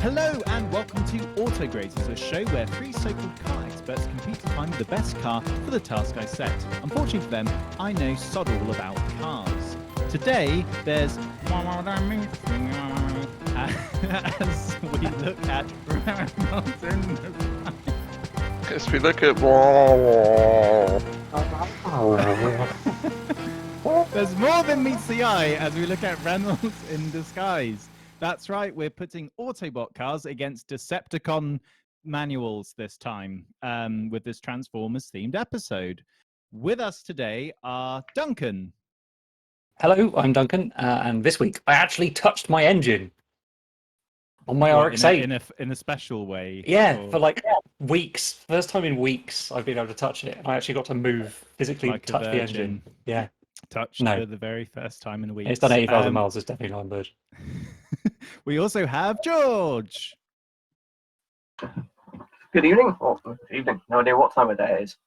Hello and welcome to Autograzers, a show where three so-called car experts compete to find the best car for the task I set. Unfortunately for them, I know sod all about cars. Today, there's as we look at Renaults in the As we look at There's more than meets the eye as we look at Renaults in disguise. That's right, we're putting Autobot cars against Decepticon manuals this time with this Transformers-themed episode. With us today are Duncan. Hello, I'm Duncan, and this week I actually touched my engine on my RX-8. In a special way? Yeah, for like weeks. First time in weeks I've been able to touch it. I actually got to move, physically like touch the engine. Yeah. Touched for the very first time in a week. It's done 80,000 miles, it's definitely not on board. We also have George. Good evening, or evening, no idea what time of day it is.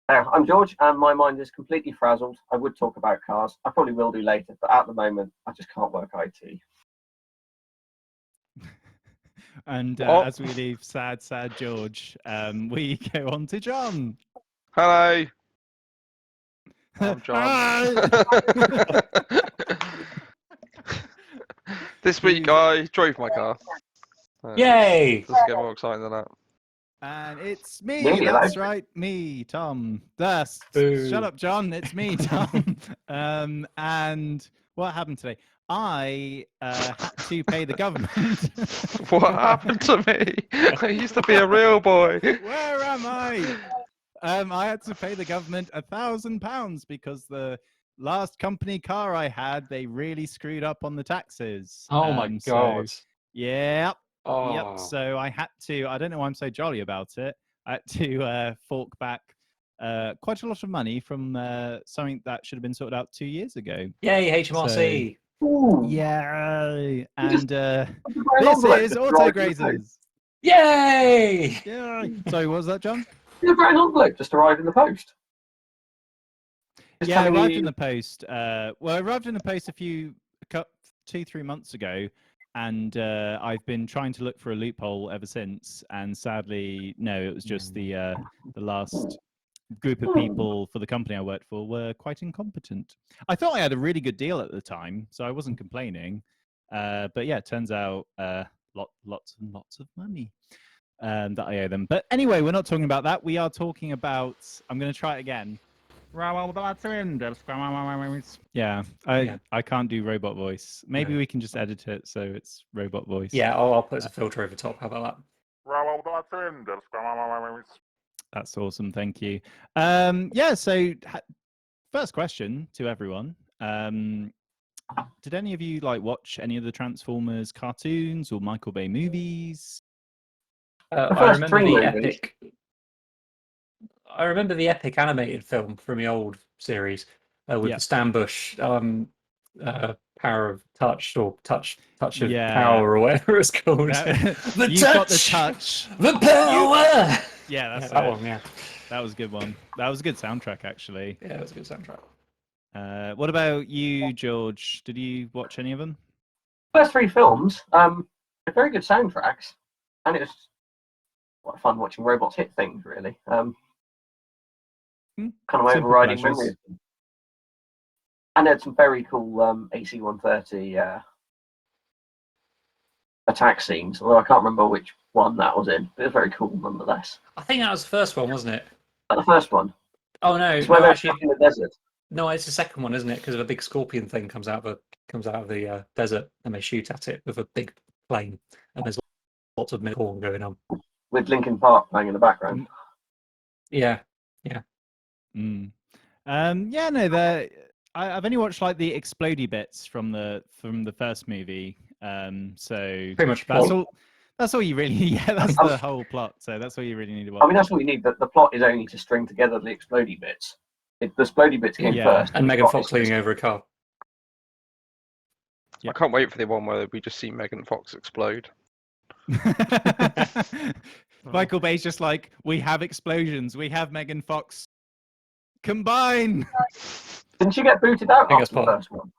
I'm George, and my mind is completely frazzled. I would talk about cars. I probably will do later, but at the moment, I just can't work IT. And as we leave sad George, we go on to John. Hello. I'm John. This week I drove my car. Yay! Doesn't get more exciting than that. And it's me, Yeah, that's right, me, Tom. Shut up, John, it's me, Tom. And what happened today? I had to pay the government. What happened to me? I used to be a real boy. Where am I? I had to pay the government £1,000 because the last company car I had, they really screwed up on the taxes. Oh my god. Yep. Oh. Yep. So I had to, I don't know why I'm so jolly about it. I had to fork back quite a lot of money from something that should have been sorted out 2 years ago. Yay, HMRC. Yeah. And this is Autograzers. Yay! Yay. Sorry, what was that, John? You're a brown envelope just arrived in the post. Yeah, I arrived in the post. I arrived in the post 2-3 months ago, and I've been trying to look for a loophole ever since. And sadly, no, it was just the last group of people for the company I worked for were quite incompetent. I thought I had a really good deal at the time, so I wasn't complaining. But yeah, it turns out lots and lots of money that I owe them. But anyway, we're not talking about that. We are talking about. I'm going to try it again. Yeah, I can't do robot voice. Maybe we can just edit it so it's robot voice. Yeah, I'll put a filter over top. How about that? That's awesome. Thank you. Yeah, so first question to everyone. Did any of you watch any of the Transformers cartoons or Michael Bay movies? I remember the epic animated film from the old series with the Stan Bush power of touch or touch of power or whatever it's called. Got the touch. The power. Yeah, that's that one. Yeah, that was a good one. That was a good soundtrack, actually. Yeah, it was a good soundtrack. What about you, George? Did you watch any of them? First three films, they're very good soundtracks, and it was quite fun watching robots hit things, really. Kind of overriding memory. And they had some very cool AC-130 attack scenes, although I can't remember which one that was in, but it was very cool nonetheless. I think that was the first one, wasn't it? The first one. Oh no, it's where they're actually in the desert. No, it's the second one, isn't it? Because a big scorpion thing comes out of the desert, and they shoot at it with a big plane, and there's lots of horn going on with Linkin Park playing in the background. Yeah. No, I've only watched the explodey bits from the first movie. So pretty much that's all you really need. Yeah, that's the whole plot. So that's all you really need to watch. I mean, that's what you need. The plot is only to string together the explodey bits. The explodey bits came first. And Megan Fox leaning over a car. I can't wait for the one where we just see Megan Fox explode. Michael Bay's just we have explosions. We have Megan Fox. Combine. Didn't she get booted out after the first one?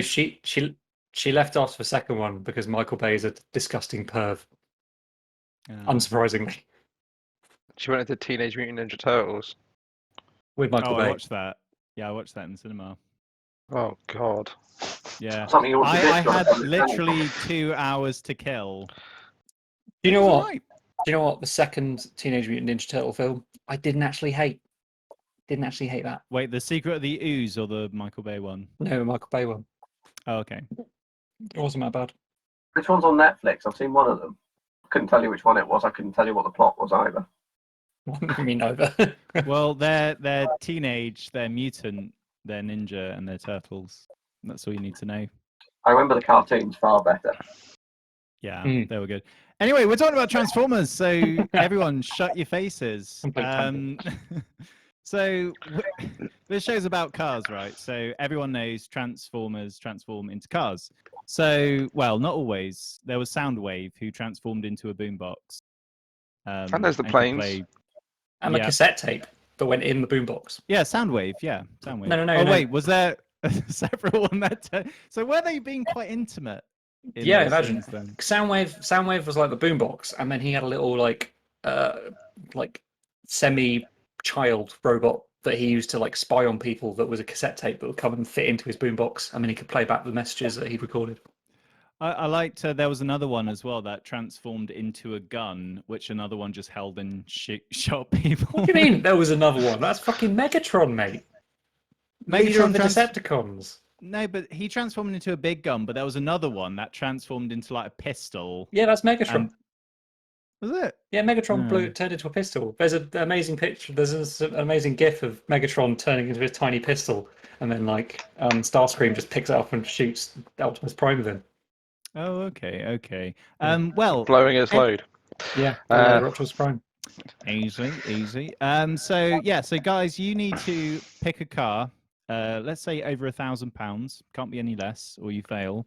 She She left after the second one because Michael Bay is a disgusting perv. Unsurprisingly, She went into Teenage Mutant Ninja Turtles. with Michael Bay. I watched that. Yeah, I watched that in the cinema. Oh God. Yeah, Something you want to I do, had John. literally 2 hours to kill. Do you know It was what? alright. Do you know what? The second Teenage Mutant Ninja Turtle film, I didn't actually hate. Didn't actually hate that. Wait, The Secret of the Ooze or the Michael Bay one? No, the Michael Bay one. Oh, okay. It wasn't that bad. Which one's on Netflix? I've seen one of them. I couldn't tell you which one it was. I couldn't tell you what the plot was either. What do you mean over? Well, they're teenage, they're mutant, they're ninja, and they're turtles. That's all you need to know. I remember the cartoons far better. Yeah, Mm. they were good. Anyway, we're talking about Transformers, so everyone shut your faces. Complete So this show's about cars, right? So everyone knows Transformers transform into cars. So, well, not always. There was Soundwave who transformed into a boombox. And there's the could planes. play- And the Yeah. cassette tape that went in the boombox. Yeah, Soundwave. Yeah, Soundwave. No. Oh, no. wait, was there a separate one that? So were they being quite intimate? In Yeah, those imagine. scenes then? Soundwave was like the boombox, and then he had a little like semi-child robot that he used to like spy on people. That was a cassette tape that would come and fit into his boombox, and then he could play back the messages that he'd recorded. I liked. There was another one as well that transformed into a gun, which another one just held and shot people. What do you mean there was another one? That's fucking Megatron, mate. Leader of the Decepticons. No, but he transformed into a big gun. But there was another one that transformed into like a pistol. Yeah, that's Megatron. And- Was it? Yeah, Megatron turned into a pistol. There's an amazing picture. There's an amazing GIF of Megatron turning into a tiny pistol, and then like Starscream just picks it up and shoots Optimus Prime with him. Oh, okay. Yeah. Well, Blowing its load. Yeah, Optimus Prime. easy. So guys, you need to pick a car. Let's say over £1,000. Can't be any less, or you fail.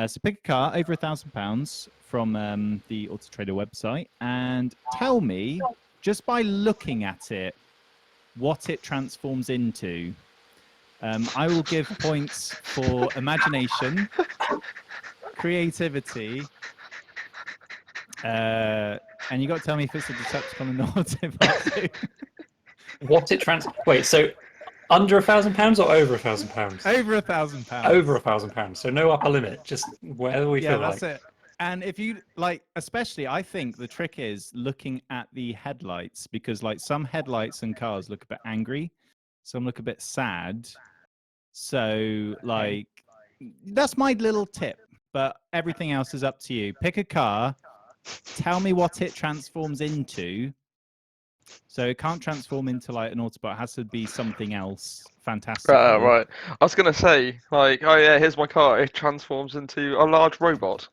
So pick a car over £1,000 from the Auto Trader website, and tell me just by looking at it what it transforms into. I will give points for imagination, creativity, and you got to tell me if it's a Decepticon or not. What it Wait, so under £1,000 or over £1,000? Over £1,000. Over £1,000. So no upper limit, just whatever we feel that's like. it. And if you like, especially, I think the trick is looking at the headlights, because like some headlights and cars look a bit angry, some look a bit sad. So like, that's my little tip. But everything else is up to you. Pick a car. Tell me what it transforms into. So it can't transform into like an Autobot. It has to be something else fantastic. Right. I was gonna say, like, oh yeah, here's my car. It transforms into a large robot.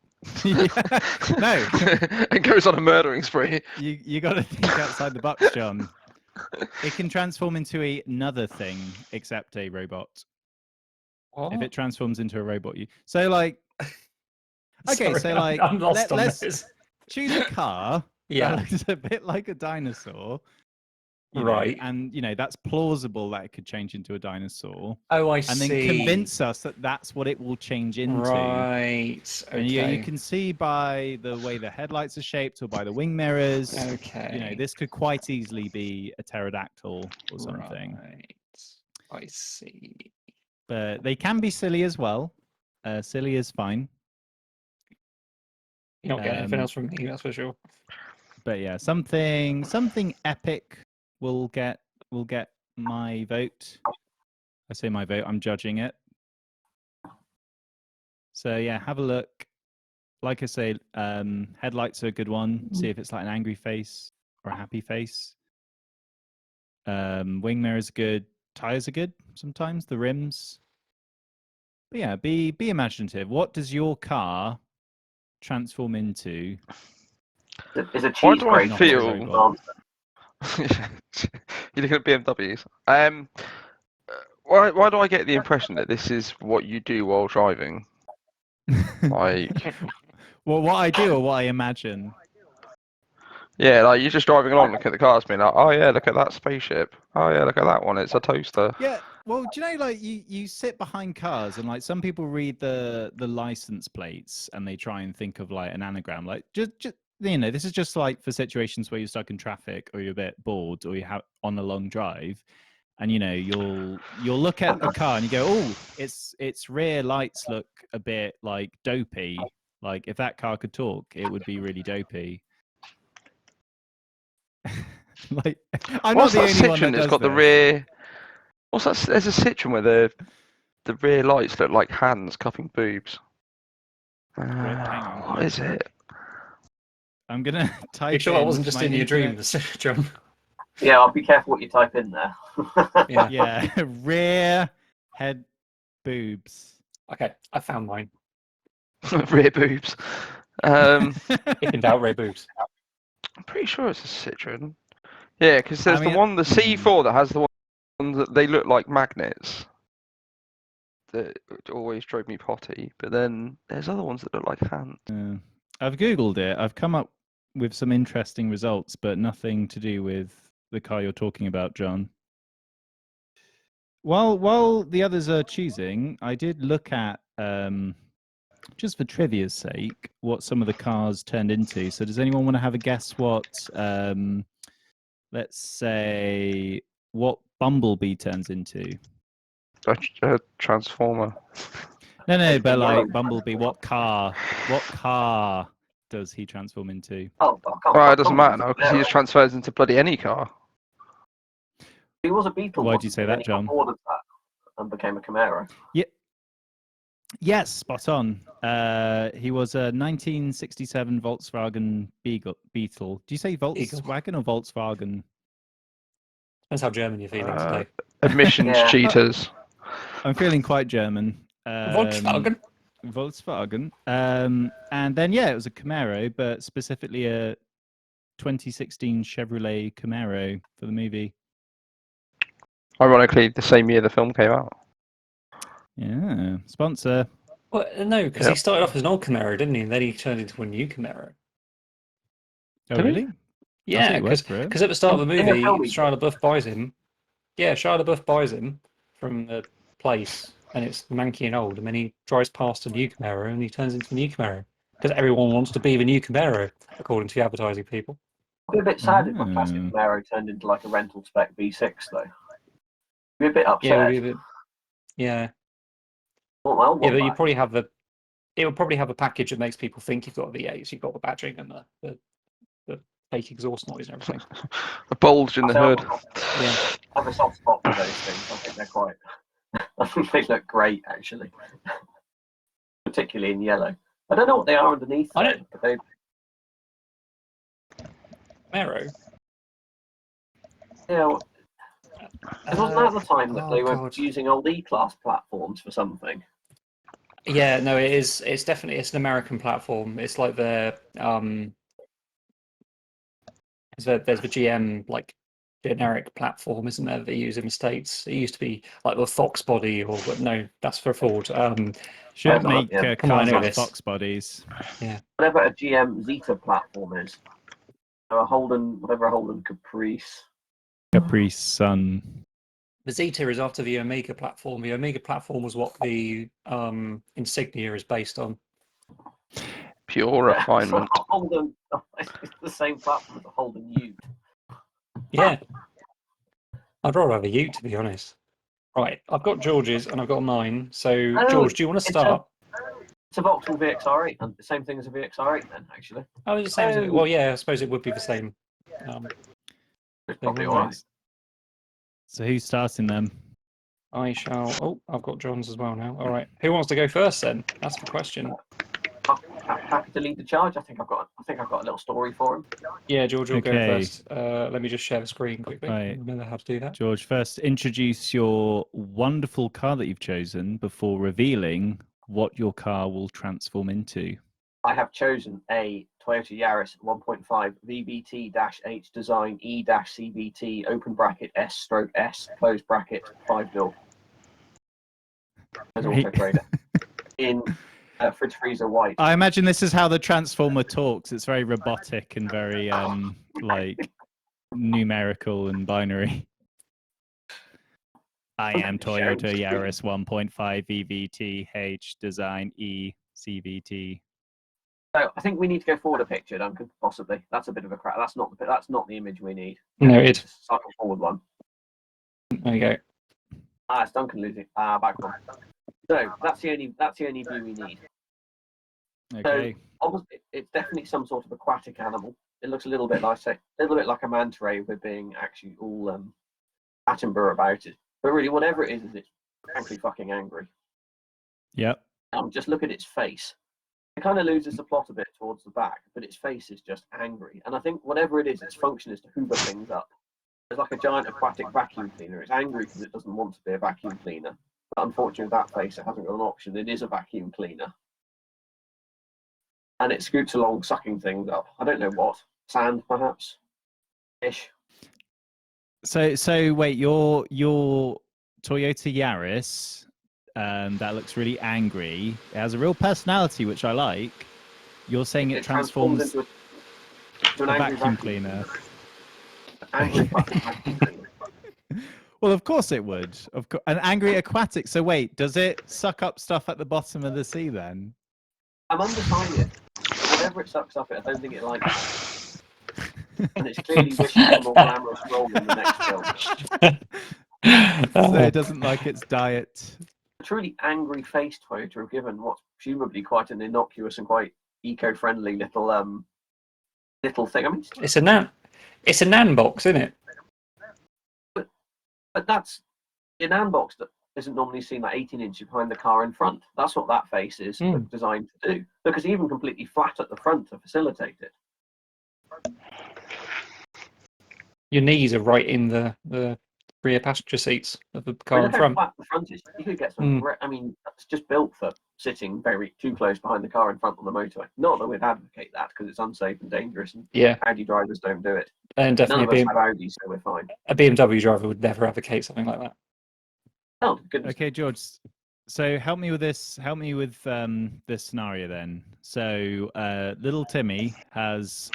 No. And goes on a murdering spree. You got to think outside the box, John. It can transform into another thing except a robot. What? If it transforms into a robot, so like, okay, Sorry, so like, I'm lost on let's this. choose a car Yeah. that looks a bit like a dinosaur. you know, Right. and that's plausible that it could change into a dinosaur. Oh, I And see. then convince us that that's what it will change into. Right. Okay. And you can see by the way the headlights are shaped or by the wing mirrors. Okay. This could quite easily be a pterodactyl or something. Right. I see. But they can be silly as well. Silly is fine. You're not getting anything else from me, that's for sure. But yeah, something epic will get my vote. I say my vote, I'm judging it. So yeah, have a look. Like I say, headlights are a good one. See if it's like an angry face or a happy face. Wing mirrors are good. Tires are good sometimes. The rims. But yeah, be imaginative. What does your car transform into? Is a cheese Why do I grater feel- an answer? You're looking at BMWs. Why do I get the impression that this is what you do while driving? Like, Well, what I do or what I imagine. yeah, like you're just driving along, looking at the cars, being like, oh yeah, look at that spaceship. Oh yeah, look at that one. It's a toaster. Yeah, Well, do you know, like you sit behind cars and like some people read the license plates and they try and think of like an anagram. Like just this is just like for situations where you're stuck in traffic or you're a bit bored or you have on a long drive, and you'll look at the car and you go, oh, its rear lights look a bit like dopey. Like if that car could talk, it would be really dopey. Like I'm What's not the that only one Citroen that that's does got the this. rear? What's that? There's a Citroen where the rear lights look like hands cupping boobs. Hang on. What is it? I'm gonna type. You sure that wasn't in just my in your internet- dreams, John? Yeah, I'll be careful what you type in there. Yeah. Yeah, rear head boobs. Okay, I found mine. Rear boobs. If in doubt, Ray boobs. I'm pretty sure it's a Citroen. Yeah, because there's I mean, the C4 that has the ones that they look like magnets. That always drove me potty. But then there's other ones that look like hands. I've googled it. I've come up with some interesting results, but nothing to do with the car you're talking about, John. While the others are choosing, I did look at just for trivia's sake what some of the cars turned into. So does anyone want to have a guess what let's say what Bumblebee turns into? A transformer. No, but like Bumblebee, what car does he transform into? Oh, I can't. Well, it doesn't matter now because he just transfers into bloody any car. He was a Beetle. Why'd you say wasn't he? that, John? He got bored of that and became a Camaro. Yeah. Yes, spot on. He was a 1967 Volkswagen Beetle. Do you say Volkswagen or Volkswagen? Depends how German you're feeling today. Admissions Yeah. cheaters. I'm feeling quite German. Volkswagen. Volkswagen. And then it was a Camaro, but specifically a 2016 Chevrolet Camaro for the movie. Ironically, the same year the film came out. Yeah, sponsor. Well, no, because he started off as an old Camaro, didn't he? And then he turned into a new Camaro. Oh, Did he? really? Yeah, because at the start of the In the movie, film, Shia LeBouef buys him. Yeah, Shia LeBouef buys him from the place, and it's manky and old. And then he drives past a new Camaro, and he turns into a new Camaro because everyone wants to be the new Camaro, according to the advertising people. I'd be a bit sad if my classic Camaro turned into like a rental spec V6 though. I'd be a bit upset. Yeah, it would be a bit. Yeah. I want my old Yeah, one but you back. probably have it would probably have a package that makes people think you've got a V8. So you've got the badging and the fake exhaust noise and everything. A bulge in the hood. Yeah. I have a soft spot for those things. I think they're quite. I think they look great actually, particularly in yellow. I don't know what they are underneath. I don't- But they. Camaro. Yeah, well, wasn't that the time that they were God. using old E-Class platforms for something? Yeah, no, it is. It's definitely an American platform. It's like there's the GM like generic platform, isn't there? That they use in the States. It used to be like the Fox body, no, that's for Ford. Should Yeah. make Come on, I cars know with this. Fox bodies. Whatever a GM Zeta platform is, or a Holden, whatever a Holden Caprice. Caprice Sun. The Zeta is after the Omega platform. The Omega platform was what the Insignia is based on. Pure refinement. So Holden, it's the same platform as a Holden Ute. Yeah. I'd rather have a Ute, to be honest. Right, I've got George's and I've got mine. So, Oh, George, do you want to start? It's a Vauxhall VXR8, and the same thing as a VXR8 then, actually. Oh, it's the same. Oh. Well, yeah, I suppose it would be the same. It's probably Right. alright. So who's starting them? I shall. Oh, I've got John's as well now. All right. Who wants to go first then? That's the question. Happy to lead the charge. I think I've got a little story for him. Yeah, George will go Okay. first. Let me just share the screen quickly. Right. Remember how to do that. George, first introduce your wonderful car that you've chosen before revealing what your car will transform into. I have chosen a Toyota Yaris 1.5 VBT-H design E-CVT open bracket S/S closed bracket 5-door. As Right. auto trader in fridge freezer white. I imagine this is how the Transformer talks. It's very robotic and very like numerical and binary. I am Toyota Yaris 1.5 VVT-H Design E CVT. So I think we need to go forward a picture, Duncan. Possibly. That's a bit of a crap. That's not the image we need. No, it's Cycle forward one. there you go. It's Duncan losing. Back one. So that's the only view we need. Okay. So obviously, it's definitely some sort of aquatic animal. It looks a little bit like a manta ray with being actually all Attenborough about it. But really, whatever it is it's frankly fucking angry. Yep. Just look at its face. It kind of loses the plot a bit towards the back, but its face is just angry. And I think whatever it is, its function is to hoover things up. It's like a giant aquatic vacuum cleaner. It's angry because it doesn't want to be a vacuum cleaner. But unfortunately, with that face, it hasn't got an option. It is a vacuum cleaner. And it scoots along, sucking things up. I don't know what. Sand, perhaps? Fish. So wait, your Toyota Yaris, that looks really angry. It has a real personality, which I like. You're saying it transforms into an a angry vacuum cleaner. Angry vacuum cleaner. Well, of course it would. Of course, an angry aquatic. So wait, does it suck up stuff at the bottom of the sea then? I'm undecided. Whatever it sucks up, I don't think it likes it. And it's clearly wishing for a more glamorous role in the next film. So it doesn't like its diet. A truly angry face Toyota have given what's presumably quite an innocuous and quite eco-friendly little thing. I mean, It's a nan box, isn't it? but that's an Nan box that isn't normally seen like 18 inches behind the car in front. That's what that face is designed to do. Because even completely flat at the front to facilitate it. Your knees are right in the rear passenger seats of the car in front. Flat the front is. You could get some. I mean, it's just built for sitting very too close behind the car in front on the motorway. Not that we'd advocate that because it's unsafe and dangerous, and Audi drivers don't do it. And None of definitely us have Audi, so we're fine. a BMW driver would never advocate something like that. Oh goodness. Okay, George. So help me with this. Help me with this scenario then. So little Timmy has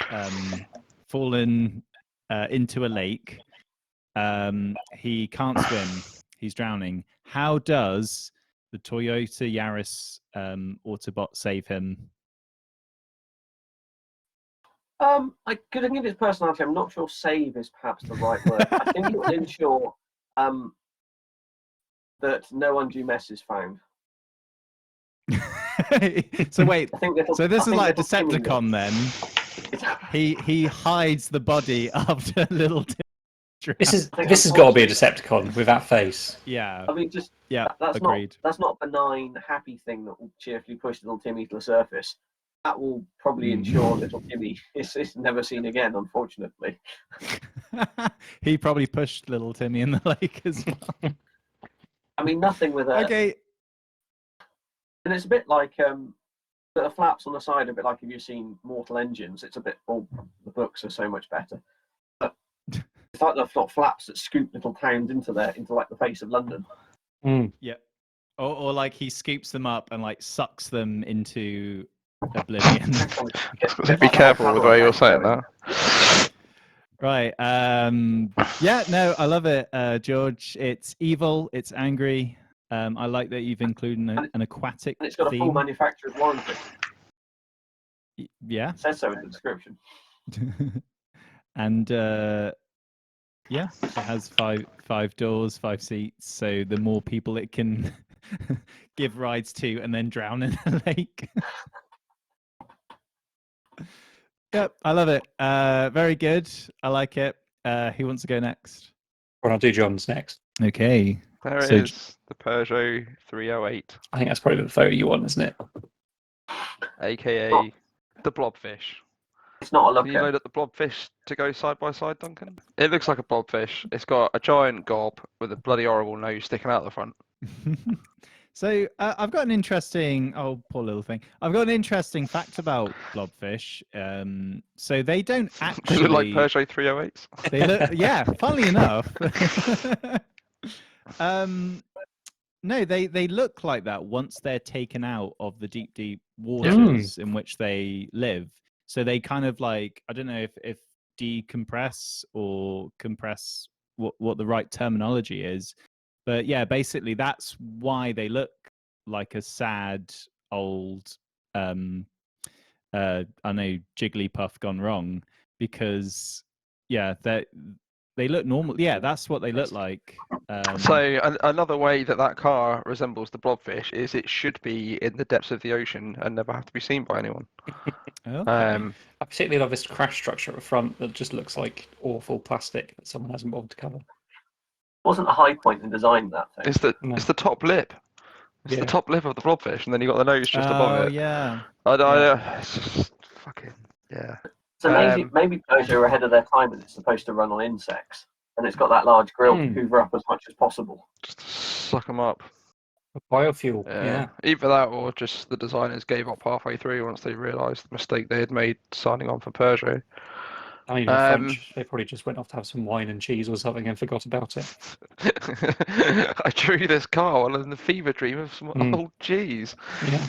fallen into a lake. He can't swim. He's drowning. How does the Toyota Yaris Autobot save him? I could think of his personality. I'm not sure save is perhaps the right word. I think it would ensure that no undue mess is found. So wait, so this is like a Timmy Decepticon then. He hides the body after little Timmy. This has got to be a Decepticon with that face. Yeah. I mean, just that's agreed. That's not a benign, happy thing that will cheerfully push little Timmy to the surface. That will probably ensure little Timmy is never seen again, unfortunately. He probably pushed little Timmy in the lake as well. I mean, nothing with a. Okay. And it's a bit like the flaps on the side, a bit like if you've seen Mortal Engines. It's a bit. Oh, the books are so much better. But it's like the flaps that scoop little towns into like the face of London. Yeah. Or like he scoops them up and like sucks them into oblivion. Be careful with the way you're saying that. Right. Yeah, no, I love it, George. It's evil, it's angry. I like that you've included an aquatic and it's got a full theme. manufacturer's warranty. Yeah. It says so in the description. And yeah, it has five doors, 5 seats. So the more people it can give rides to and then drown in a lake. Yep, I love it. Very good. I like it. Who wants to go next? Well, I'll do John's next. Okay. There it So- is, the Peugeot 308, I think that's probably the photo you want, isn't it? aka the blobfish. It's not a Can you looker. load up the blobfish to go side by side, Duncan? It looks like a blobfish. It's got a giant gob with a bloody horrible nose sticking out the front. So I've got an interesting. Oh, poor little thing. I've got an interesting fact about blobfish. So they don't They actually look like Peugeot 308s. They look, yeah. Funnily enough. No, they look like that once they're taken out of the deep waters in which they live. So they kind of like, I don't know if decompress or compress, what the right terminology is. But yeah, basically that's why they look like a sad old I know Jigglypuff gone wrong, because yeah, they look normal. Yeah, that's what they look like. So another way that car resembles the blobfish is it should be in the depths of the ocean and never have to be seen by anyone. Okay. I particularly love this crash structure at the front that just looks like awful plastic that someone hasn't bothered to cover. Wasn't a high point in design that thing. It's the top lip. It's the top lip of the blobfish, and then you got the nose just above it. Yeah. It's just fucking yeah. So maybe Peugeot are ahead of their time, and it's supposed to run on insects, and it's got that large grill to hoover up as much as possible. Just suck them up. Biofuel. Yeah. Either that, or just the designers gave up halfway through once they realised the mistake they had made signing on for Peugeot. I mean, they're French. They probably just went off to have some wine and cheese or something and forgot about it. I drew this car while in the fever dream of some old cheese. Yeah.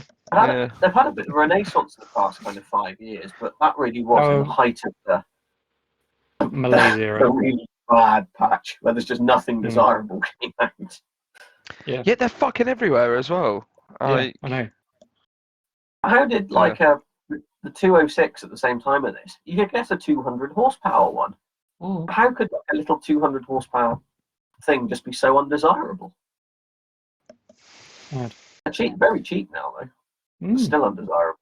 They've had a bit of a renaissance in the past kind of 5 years, but that really was in the height of the Malaysia. the really bad patch where there's just nothing desirable came out. Yeah. Yet they're fucking everywhere as well. I know. How did the 206 at the same time of this? You could get a 200 horsepower one. How could a little 200 horsepower thing just be so undesirable? Right. Cheap, very cheap now though. Still undesirable.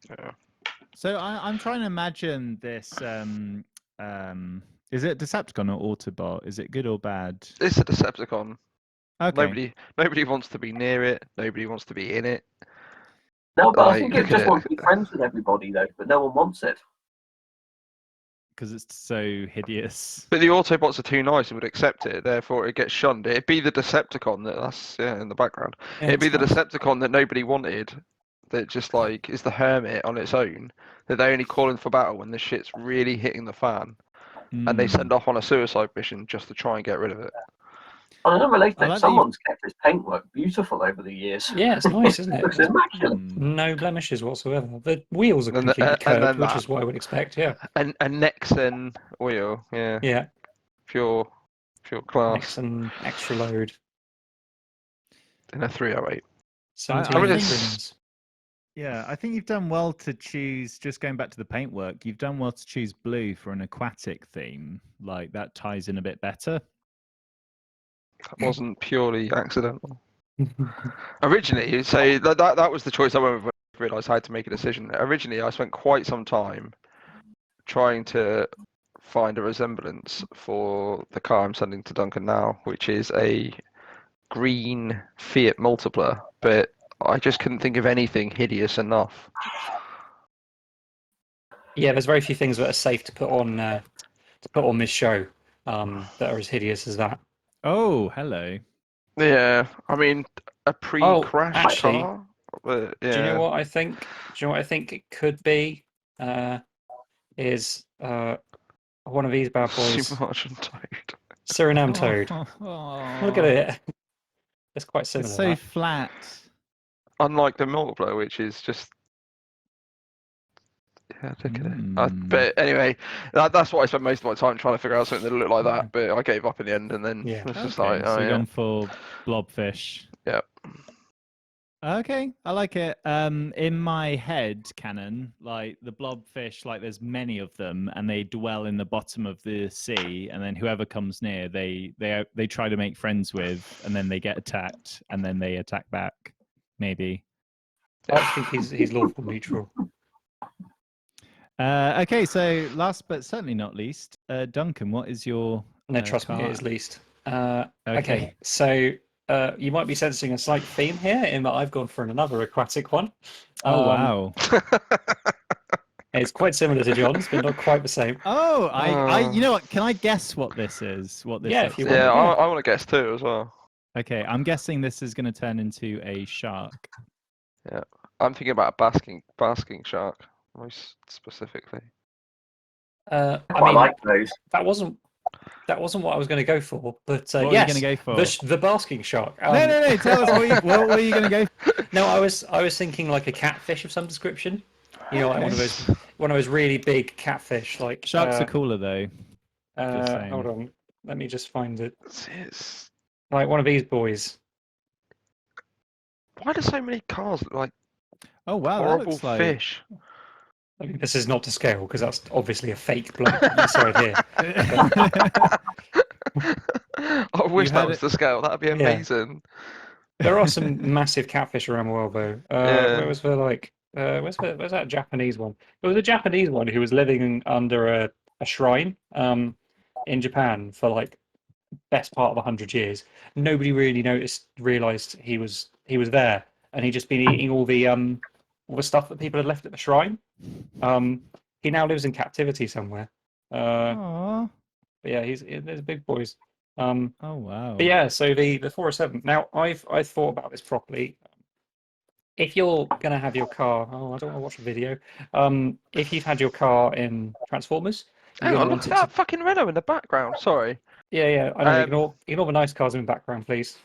Yeah. So I'm trying to imagine this. Is it Decepticon or Autobot? Is it good or bad? It's a Decepticon. Okay. Nobody wants to be near it. Nobody wants to be in it. No, but I think it just wants to be friends with everybody though, but no one wants it. Because it's so hideous. But the Autobots are too nice and would accept it, therefore it gets shunned. It'd be the Decepticon that's in the background. Yeah, It'd be the Decepticon that nobody wanted, that just like is the hermit on its own, that they only call in for battle when the shit's really hitting the fan, and they send off on a suicide mission just to try and get rid of it. On an unrelated note, someone's kept his paintwork beautiful over the years. Yeah, it's nice, isn't it? Looks immaculate. No blemishes whatsoever. The wheels are completely curved, which is what I would expect. Yeah. And Nexen wheel, yeah. Yeah. Pure class. Nexen extra load. In a 308. 17 trims. Yeah, I think you've done well to choose, just going back to the paintwork, you've done well to choose blue for an aquatic theme. Like, that ties in a bit better. That wasn't purely accidental. Originally, so that was the choice I went with when I realised I had to make a decision. Originally, I spent quite some time trying to find a resemblance for the car I'm sending to Duncan now, which is a green Fiat Multipla, but I just couldn't think of anything hideous enough. Yeah, there's very few things that are safe to put on this show that are as hideous as that. Oh, hello. Yeah, I mean, a pre-crash car. Do you know what I think? Do you know what I think it could be? Is one of these bad boys. Suriname Toad. Look at it. It's quite similar. It's so flat. Unlike the Multipla, which is just. Yeah, look at it. But anyway, that's what I spent most of my time trying to figure out something that looked like that. But I gave up in the end, and then it was just like, so you're going for blobfish. Yeah. Okay, I like it. In my head canon, like the blobfish, like there's many of them, and they dwell in the bottom of the sea, and then whoever comes near, they try to make friends with, and then they get attacked, and then they attack back. Maybe. I think he's lawful neutral. Okay, so last but certainly not least, Duncan, what is your No, trust car? me, it is least. Okay, so you might be sensing a slight theme here in that I've gone for another aquatic one. Oh, wow. It's quite similar to John's, but not quite the same. Oh, I you know what? Can I guess what this is? What this if you is? want. Yeah, I want to guess too as well. Okay, I'm guessing this is going to turn into a shark. Yeah, I'm thinking about a basking shark, most specifically. I mean, like those. That wasn't what I was going to go for, but what are you going to go for? The basking shark. No. Tell us what were you going to go for? No, I was thinking like a catfish of some description. You know, like one of those really big catfish. Like sharks are cooler though. Hold on. Let me just find it. It's- Like one of these boys. Why do so many cars look like Oh wow, that horrible looks like. fish? I mean, this is not to scale because that's obviously a fake bloke inside here. I wish had that was it- the scale. That'd be Yeah. amazing. There are some massive catfish around the world, though. Yeah. Where was the like? Where's that Japanese one? There was a Japanese one who was living under a shrine in Japan for like best part of 100 years. Nobody really realized he was there, and he'd just been eating all the stuff that people had left at the shrine. He now lives in captivity somewhere. Aw. But yeah, there's big boys. Oh wow. But yeah, so the 407. Now I've thought about this properly. If you're gonna have your car, oh, I don't want to watch a video. If you've had your car in Transformers, you're Hang gonna on, look want at it to. that fucking Renault in the background. Sorry. Yeah, I know. Ignore the nice cars in the background, please.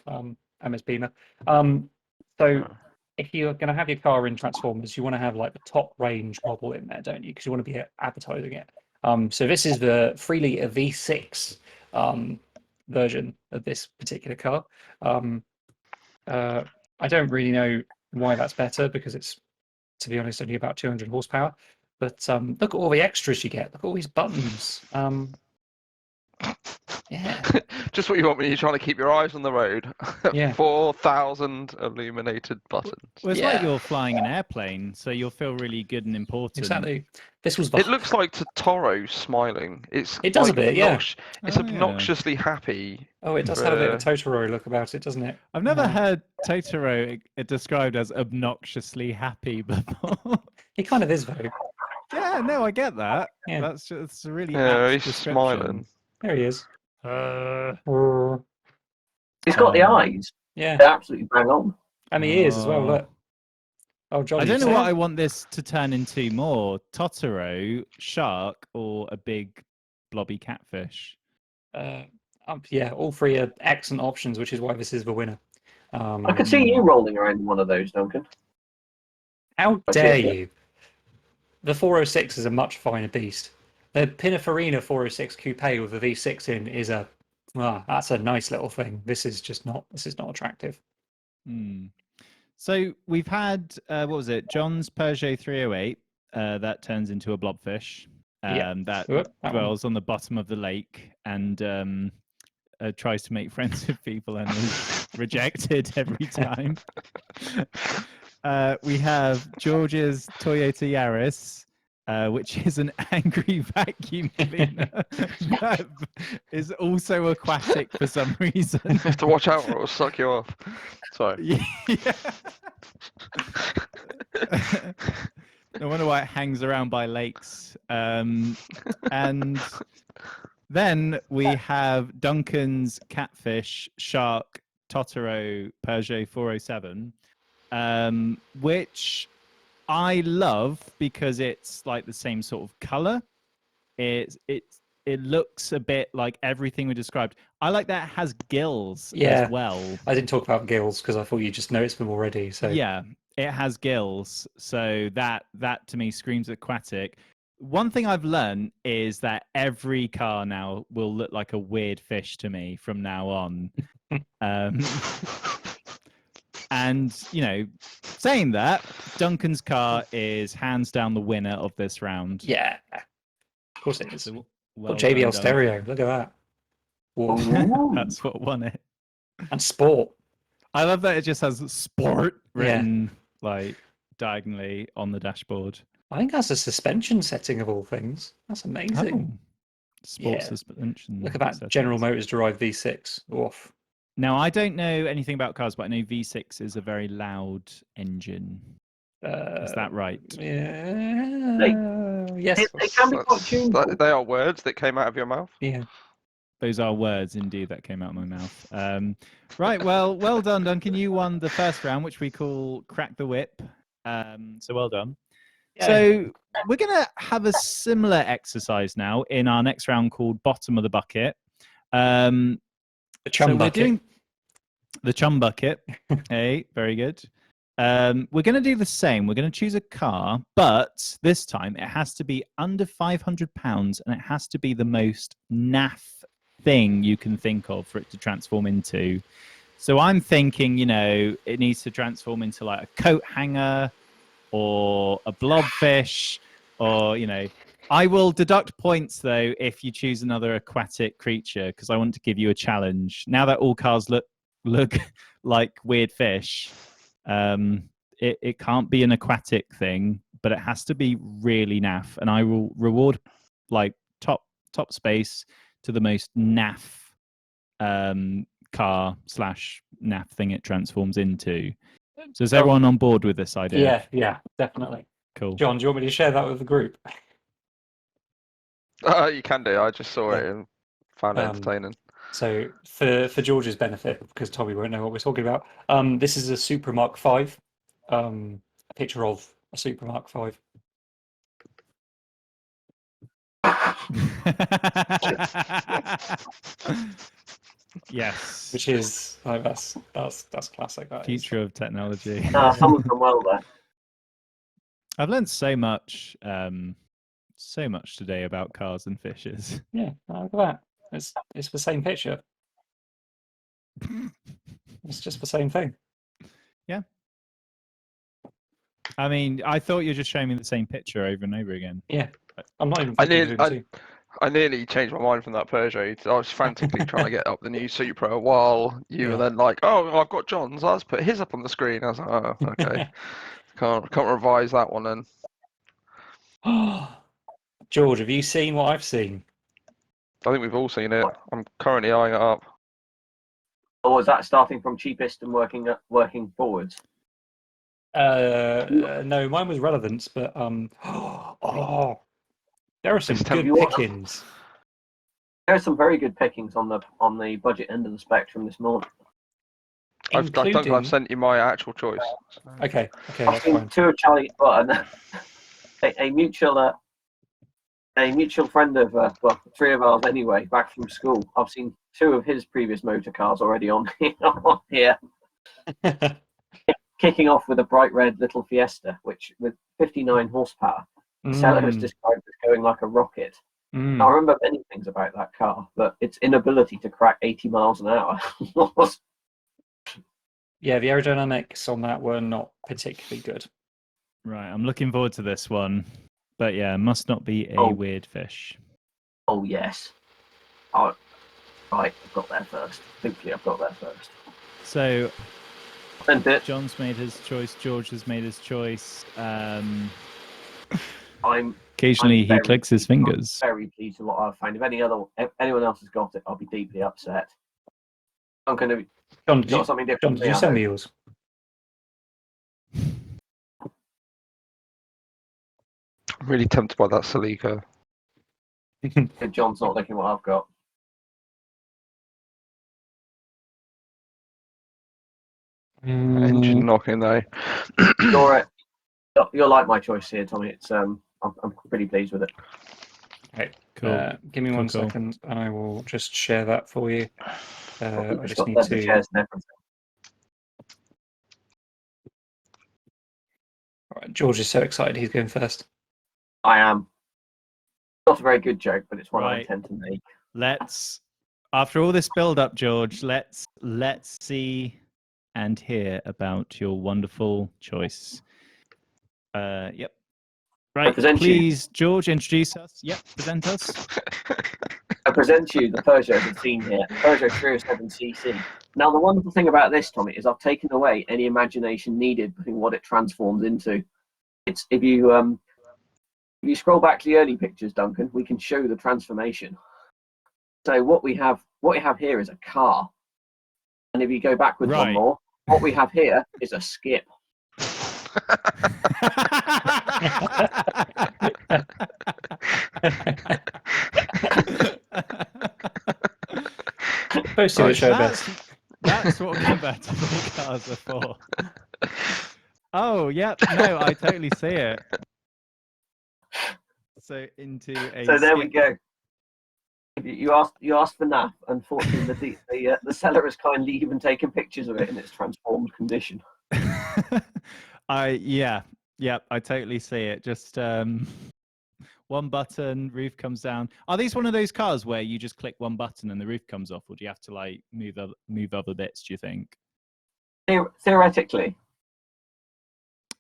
MS Beamer. So if you're gonna have your car in Transformers, you want to have like the top range model in there, don't you? Because you want to be advertising it. So this is the 3-liter V6 version of this particular car. I don't really know why that's better because it's, to be honest, only about 200 horsepower. But look at all the extras you get. Look at all these buttons. Yeah. Just what you want when you're trying to keep your eyes on the road. Yeah. 4,000 illuminated buttons. Well, it's like Yeah. you're flying an airplane, so you'll feel really good and important. Exactly. This was. It looks like Totoro smiling. It does a bit, yeah. It's Oh, yeah. obnoxiously happy. Oh, it does have a bit of a Totoro look about it, doesn't it? I've never Yeah. heard Totoro described as obnoxiously happy before. He kind of is, though. Yeah, no, I get that. Yeah. That's just a really Yeah, apt he's description. smiling. There he is. He's got the eyes. Yeah. They're absolutely bang on. And the ears as well, look. Oh, Johnny. I don't know you what say? I want this to turn into more: Totoro, shark, or a big blobby catfish. Yeah, all three are excellent options, which is why this is the winner. I could see you rolling around in one of those, Duncan. How I see dare it. you? The 406 is a much finer beast. The Pininfarina 406 Coupe with a V6 in is that's a nice little thing. This is not attractive. Hmm. So we've had what was it? John's Peugeot 308 that turns into a blobfish. Yeah. That That one. dwells on the bottom of the lake and tries to make friends with people and is rejected every time. We have George's Toyota Yaris, which is an angry vacuum cleaner that is also aquatic for some reason. You have to watch out or it'll suck you off. Sorry. Yeah. No wonder why it hangs around by lakes. And then we have Duncan's Catfish, Shark, Totoro, Peugeot 407, which I love because it's like the same sort of color. It looks a bit like everything we described. I like that it has gills as well. I didn't talk about gills because I thought you just noticed them already. So yeah, it has gills, so that to me screams aquatic. One thing I've learned is that every car now will look like a weird fish to me from now on. And saying that, Duncan's car is hands down the winner of this round. yeah, of course it is. So, Well, well JBL done, stereo. Look at that. Whoa. Ooh. That's what won it. And sport. I love that it just has sport written like diagonally on the dashboard. I think that's a suspension setting of all things. That's amazing. Oh, sports Yeah. suspension. Look at that settings. General Motors derived V6. Oof. Now, I don't know anything about cars, but I know V6 is a very loud engine. Is that right? Yeah. Yes. They can be quite tuneful. They are words that came out of your mouth. Yeah. Those are words indeed that came out of my mouth. Right, well done, Duncan. You won the first round, which we call Crack the Whip. So well done. Yeah. So we're going to have a similar exercise now in our next round called Bottom of the Bucket. The chum bucket. We're doing the chum bucket. Hey, very good. We're going to do the same. We're going to choose a car, but this time it has to be under £500 and it has to be the most naff thing you can think of for it to transform into. So I'm thinking, it needs to transform into like a coat hanger or a blobfish, or I will deduct points though if you choose another aquatic creature, because I want to give you a challenge. Now that all cars look like weird fish, it can't be an aquatic thing, but it has to be really naff, and I will reward like top space to the most naff car / naff thing it transforms into. So is everyone on board with this idea? Yeah, definitely. Cool. John, do you want me to share that with the group? You can do. I just saw it and found it entertaining. So for George's benefit, because Tommy won't know what we're talking about, this is a Supra Mark V, a picture of a Supra Mark V. Yes. Which is that's classic. That Future of technology. Someone's done well there. I've learned so much today about cars and fishes. Yeah, look at that. It's the same picture. It's just the same thing. Yeah. I mean, I thought you were just showing me the same picture over and over again. Yeah, I'm not even. I nearly changed my mind from that Peugeot. I was frantically trying to get up the new Supra while you were then like, "Oh, I've got John's. Let's put his up on the screen." I was like, "Oh, okay." Can't revise that one then. George, have you seen what I've seen? I think we've all seen it. I'm currently eyeing it up. Or is that starting from cheapest and working forwards? No, mine was relevance, but there are some good pickings. There are some very good pickings on the budget end of the spectrum this morning. I've sent you my actual choice. Okay, I've seen two of Charlie, a mutual friend of three of ours anyway, back from school. I've seen two of his previous motor cars already on here. Kicking off with a bright red little Fiesta, which with 59 horsepower, the seller has described as going like a rocket. I remember many things about that car, but its inability to crack 80 miles an hour was. Yeah, the aerodynamics on that were not particularly good. Right, I'm looking forward to this one. But yeah, must not be a weird fish. Oh, yes. Oh, right, I've got there first. Thankfully, I've got there first. So, John's made his choice. George has made his choice. Occasionally, he clicks his fingers. I'm very pleased with what I've found. If anyone else has got it, I'll be deeply upset. I'm going to. John, did you send me yours? I'm really tempted by that Celica. John's not looking what I've got. Engine knocking though. You're like my choice here, Tommy. It's I'm pretty pleased with it. Okay, cool. Give me one second, and I will just share that for you. I just need to. Chairs and everything. All right, George is so excited. He's going first. I am. Not a very good joke, but it's one I intend to make. After all this build-up, George, let's see and hear about your wonderful choice. Yep. Right, please, George, introduce us. Yep, present us. I present you the Peugeot we've seen here, Peugeot 307cc. Now, the wonderful thing about this, Tommy, is I've taken away any imagination needed in what it transforms into. It's if you scroll back to the early pictures, Duncan, we can show the transformation. So what we have here is a car, and if you go backwards one more, what we have here is a skip. That's what convertible cars are for. Oh, yep. No, I totally see it. So into a. So there we go. You asked for NAF. Unfortunately, the seller has kindly even taken pictures of it in its transformed condition. I totally see it. Just one button, roof comes down. Are these one of those cars where you just click one button and the roof comes off, or do you have to like move other bits? Do you think? Theoretically.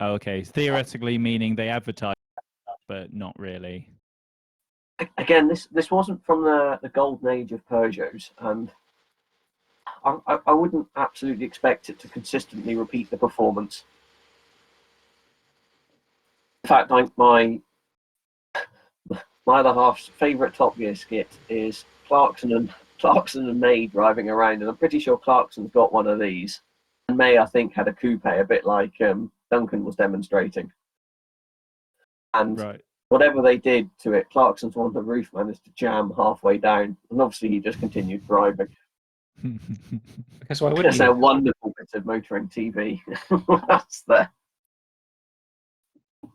Oh, okay, theoretically meaning they advertise, but not really. Again, this wasn't from the golden age of Peugeots, and I wouldn't absolutely expect it to consistently repeat the performance. In fact, my other half's favourite Top Gear skit is Clarkson and May driving around, and I'm pretty sure Clarkson's got one of these. And May, I think, had a coupe, a bit like Duncan was demonstrating. And Right. whatever they did to it, Clarkson's one of the roof managed to jam halfway down, and obviously he just continued driving. Because why wouldn't It's a you? wonderful bit of motoring TV. That's there.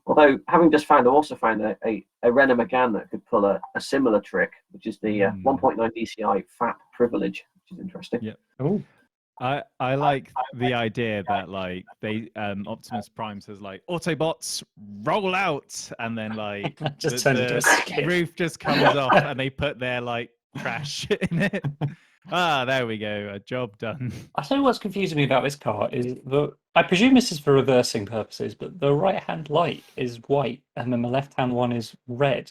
Although, having just found, I also found a Renault Megane that could pull a similar trick, which is the 1.9 DCI FAP privilege, which is interesting. Yeah. Oh, I like the idea that like they Optimus Prime says like Autobots roll out, and then like just turn into a skid. roof just comes off and they put their like trash in it. There we go, a job done. I don't know what's confusing me about this car is that I presume this is for reversing purposes, but the right-hand light is white and then the left-hand one is red.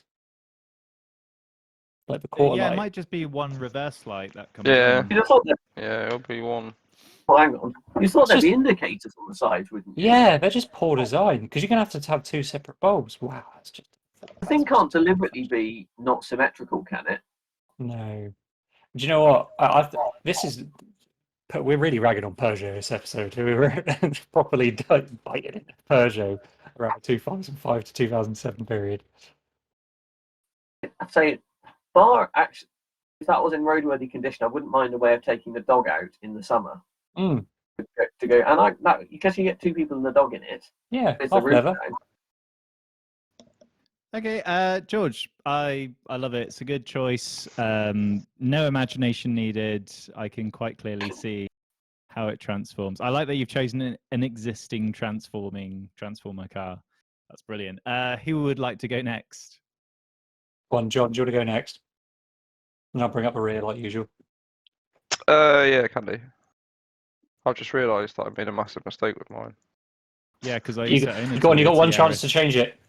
Like the quarter Yeah, light. it might just be one reverse light that comes Yeah. on. You'd have thought Yeah, it'll be one. hang on. You thought It's there'd just- be indicators on the sides, wouldn't you? Yeah, they're just poor design because you're going to have two separate bulbs. Wow, that's just. The thing can't deliberately be not symmetrical, can it? No. Do you know what? This is. We're really ragging on Peugeot this episode. We were properly biting into Peugeot around the 2005 to 2007 period. I'd say, bar actually, if that was in roadworthy condition, I wouldn't mind a way of taking the dog out in the summer Mm, to go. And because you get two people and the dog in it, yeah, it's the half roof leather. down. Okay, George, I love it. It's a good choice. No imagination needed. I can quite clearly see how it transforms. I like that you've chosen an existing transformer car. That's brilliant. Who would like to go next? Go on, John, do you want to go next? And I'll bring up a rear like usual. Yeah, can do. I've just realised that I made a massive mistake with mine. Yeah, because I You used to own a got Toyota one chance Yaris. to change it.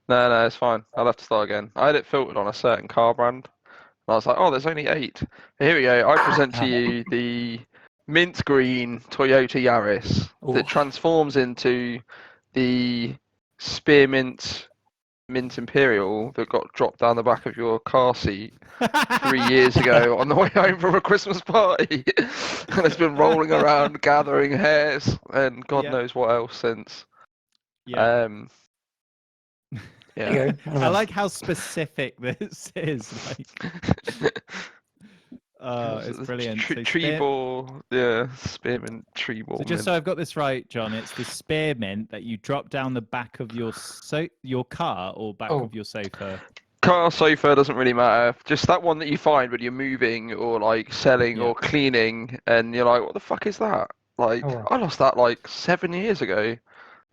No, it's fine. I'll have to start again. I had it filtered on a certain car brand. And I was like, oh, there's only 8. Here we go. I present to you the mint green Toyota Yaris Oof. that transforms into the spearmint mint imperial that got dropped down the back of your car seat 3 years ago on the way home from a Christmas party. And it's been rolling around gathering hairs and God Yeah. knows what else since. Yeah. There Yeah. you go. I like how specific this is. Like, it's brilliant. So Tree ball, yeah, spearmint tree ball. So just so I've got this right, John, it's the spearmint that you drop down the back of your car or back Oh. of your sofa. Car, sofa, doesn't really matter. Just that one that you find when you're moving or like selling Yeah. or cleaning, and you're like, what the fuck is that? Like, Oh. I lost that like 7 years ago.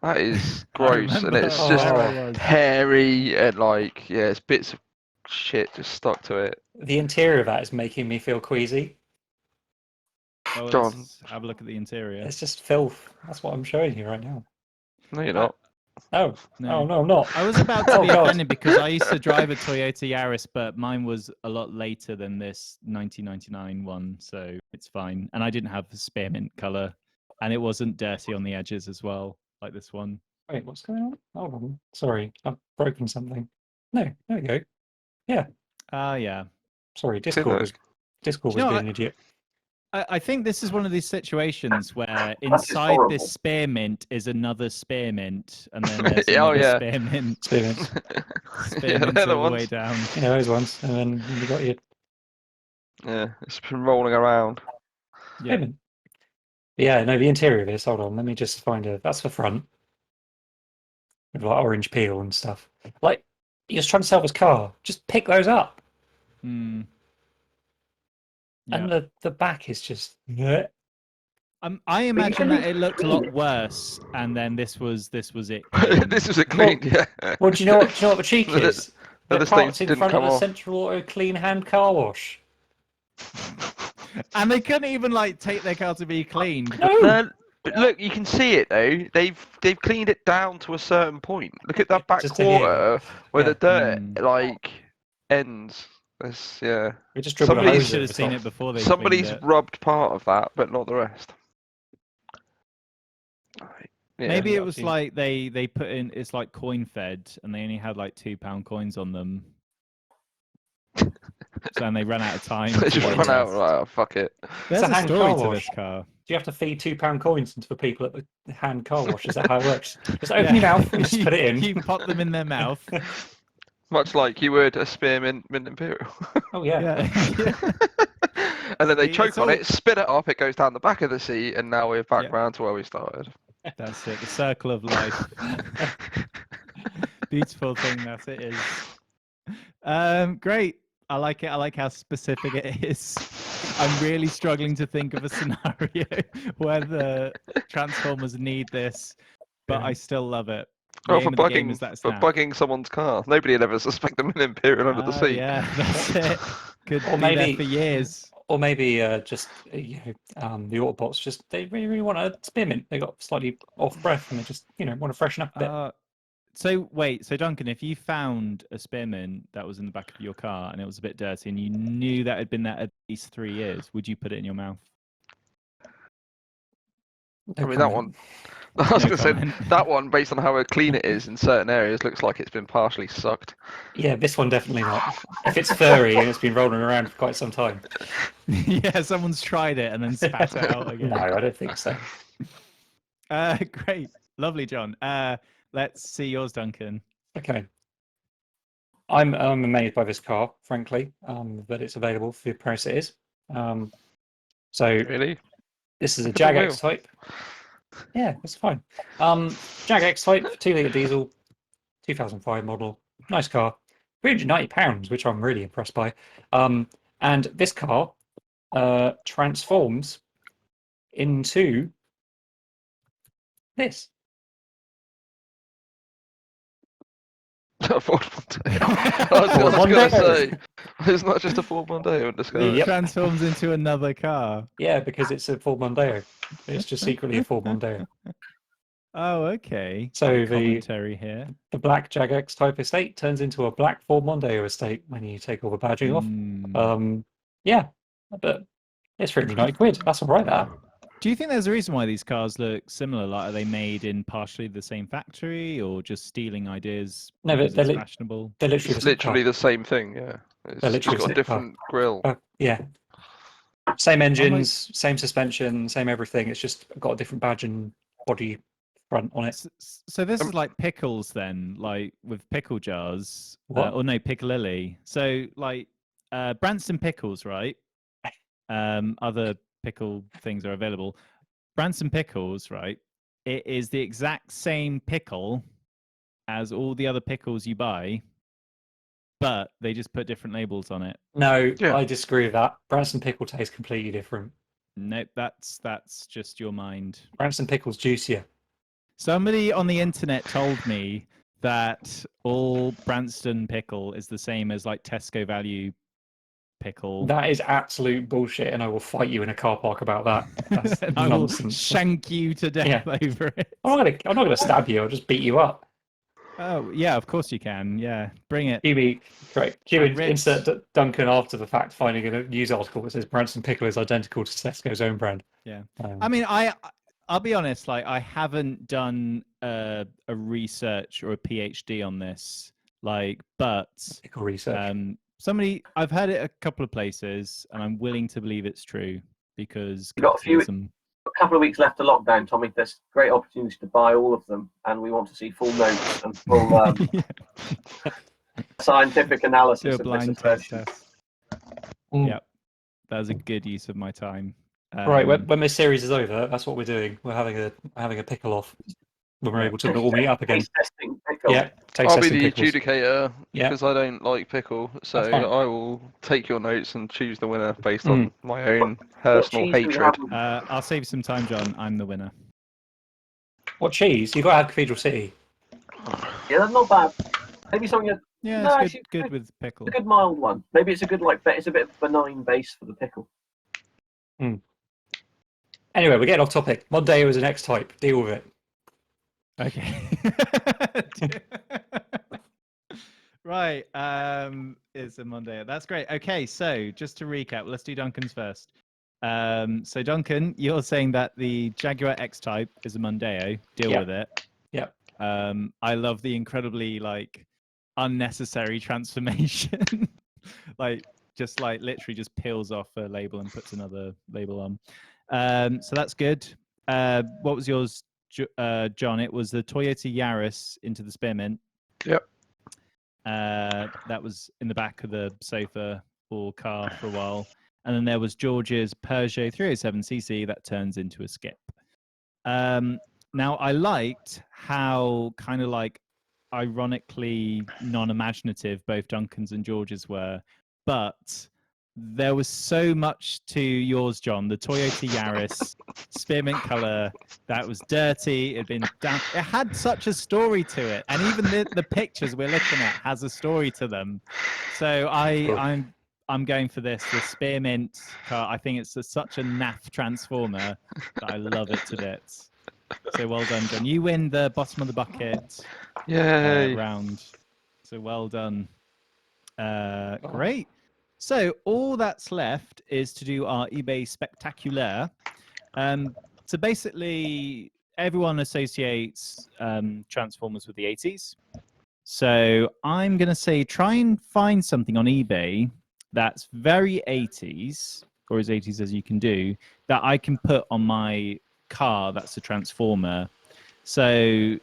That is I gross, and remember it's Oh. just where I was. hairy and like, yeah, it's bits of shit just stuck to it. The interior of that is making me feel queasy. Oh, John. let's have a look at the interior. It's just filth. That's what I'm showing you right now. No, you're not. Oh, No. no, I'm not. I was about to Oh, be God. offended because I used to drive a Toyota Yaris, but mine was a lot later than this 1999 one, so it's fine. And I didn't have the spearmint color, and it wasn't dirty on the edges as well, like this one. Wait, what's going on? Hold on. Sorry, I've broken something. No, there we go. Yeah. Yeah. Sorry, See, look. Discord Do you was know being an idiot. I think this is one of these situations where That's inside horrible. this spearmint is another spearmint, and then there's Oh, another yeah. spearmint. Spearmints. Yeah, Spearmints they're the all the way ones. down. Yeah, those ones. And then you got your Yeah, it's been rolling around. Yeah. spearmint. Yeah, no, the interior of this, hold on, let me just find that's the front. With like orange peel and stuff. Like, you're just trying to sell this car. Just pick those up. Hmm. Yeah. And the back is just. I imagine that it looked a lot worse, and then this was it. This is a clean, yeah. Well, do you know what the cheek is? They're Other parked states in didn't front come of a off. central auto clean hand car wash. And they couldn't even like take their car to be cleaned. No. No, but look, you can see it though. They've cleaned it down to a certain point. Look at that back Just to here. quarter where Yeah. the dirt Mm. like ends. That's, yeah. We just dribbled a Somebody Somebody's- hose should over have the seen top. it before they Somebody's cleaned it. rubbed part of that, but not the rest. Yeah. Maybe Yeah, it I've was seen- like they put in, it's like coin fed and they only had like £2 coins on them. So and they ran out of time. They to just get run out. rest. Right, oh, fuck it. There's It's a a hand story car to wash. this car. Do you have to feed £2 coins into the people at the hand car wash? Is that how it works? Just open your mouth and just put it in. You pop them in their mouth. Much like you would a spearmint mint imperial. Oh yeah. Yeah. And then they See, choke it's on all- it, spit it up, it goes down the back of the seat, and now we're back Yeah. round to where we started. That's it. The circle of life. Beautiful thing that it is. Great. I like it. I like how specific it is. I'm really struggling to think of a scenario where the Transformers need this, but Yeah. I still love it. The Oh, aim for of the game bugging, is that for snap. bugging someone's car. Nobody would ever suspect them in Imperial under the Ah, seat. yeah, that's it. Could Or be there maybe- for years. Or maybe just the Autobots just they really want a spearmint. They got slightly off breath and they just want to freshen up a bit. So wait, so Duncan, if you found a spearmint that was in the back of your car and it was a bit dirty and you knew that had been there at least 3 years, would you put it in your mouth? I mean, that one. I was No going to say, comment. that one, based on how clean it is in certain areas, looks like it's been partially sucked. Yeah, this one definitely not. If it's furry and it's been rolling around for quite some time. Yeah, someone's tried it and then spat it out again. No, I don't think so. Great, lovely, John. Let's see yours, Duncan. Okay. I'm amazed by this car, frankly, that it's available for the price it is. So Really? this is a Look at the Jag wheel. X type. Yeah, that's fine. Jag X type, 2-litre diesel, 2005 model. Nice car. £390, which I'm really impressed by. And this car transforms into this. A Ford Mondeo. I was Ford going to Mondeo. say, it's not just a Ford Mondeo in disguise. It Yep. transforms into another car. Yeah, because it's a Ford Mondeo. It's just secretly a Ford Mondeo. Oh, okay. So Commentary here. the black Jag X type estate turns into a black Ford Mondeo estate when you take all the badging Mm. off. Yeah, but it's £390. That's all right, that. Do you think there's a reason why these cars look similar? Like, are they made in partially the same factory, or just stealing ideas? No, but because they're it's li- fashionable. They're literally It's the same car. literally the same thing, yeah. It's They're just literally got the a same car. different grille. Yeah. Same engines, same suspension, same everything. It's just got a different badge and body front on it. So this is like pickles then, like with pickle jars, What? or no, Piccalilli. So like Branston pickles, right? Other pickle things are available. Branston pickles, right? It is the exact same pickle as all the other pickles you buy, but they just put different labels on it. No, Yeah. I disagree with that. Branston pickle tastes completely different. Nope, that's just your mind. Branston pickle's juicier. Somebody on the internet told me that all Branston pickle is the same as like Tesco value pickle. That is absolute bullshit, and I will fight you in a car park about that. That's And I will nonsense. shank you to death over it. I'm not gonna stab you. I'll just beat you up. Oh yeah, of course you can. Yeah, bring it. Great. Ritz. Insert Duncan after the fact finding a news article that says Branston pickle is identical to Tesco's own brand. Yeah. Um, I mean, I'll be honest. Like, I haven't done a research or a PhD on this. Like, but pickle research. I've heard it a couple of places, and I'm willing to believe it's true because You've got a few- capitalism. A couple of weeks left to lockdown, Tommy. There's great opportunity to buy all of them, and we want to see full notes and full scientific Do analysis a of this blind test. assertion. Yep, that was a good use of my time. Right, when this series is over, that's what we're doing. We're having a pickle off when we're able to all meet up again. Taste testing pickle. Yeah, taste I'll be testing the pickles. adjudicator Yeah. because I don't like pickle, so That's fine. I will take your notes and choose the winner based on my own personal cheese do we hatred. have? I'll save some time, John. I'm the winner. What cheese? You got to have Cathedral City. Yeah, that's not bad. Maybe something Yeah, No, it's actually, good with pickle. a good mild one. Maybe it's a good it's a bit of benign base for the pickle. Anyway, we're getting off topic. Mondeo is an X-type. Deal with it. Okay. Right. It's a Monday. That's great. Okay, so just to recap, let's do Duncan's first. So Duncan, you're saying that the Jaguar X-Type is a Mondeo. Deal Yep. with it. Yep. I love the incredibly unnecessary transformation. just literally just peels off a label and puts another label on. So that's good. What was yours, John? It was the Toyota Yaris into the Spearmint. Yep. That was in the back of the sofa or car for a while. And then there was George's Peugeot 307cc that turns into a Skip. Now, I liked how kind of ironically non-imaginative both Duncan's and George's were, but there was so much to yours, John. The Toyota Yaris, spearmint color, that was dirty. It'd been damp. It had such a story to it, and even the pictures we're looking at has a story to them. So I'm going for this. The spearmint car. I think it's such a naff transformer that I love it to bits. So well done, John. You win the bottom of the bucket round. So well done. Great. So all that's left is to do our eBay Spectaculaire. So basically, everyone associates Transformers with the 80s. So I'm going to say try and find something on eBay that's very 80s, or as 80s as you can do, that I can put on my car that's a Transformer. So,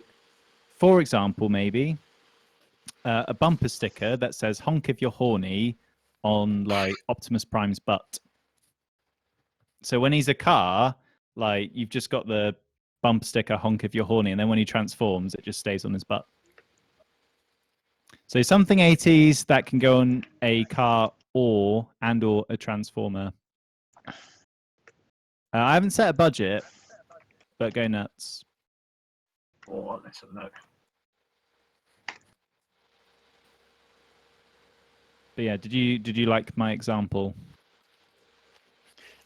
for example, maybe a bumper sticker that says "honk if you're horny" on Optimus Prime's butt. So when he's a car, you've just got the bumper sticker "honk if you're horny," and then when he transforms, it just stays on his butt. So something 80s that can go on a car or a Transformer. I haven't set a budget, but go nuts. Oh, let's have a look. But yeah, did you like my example?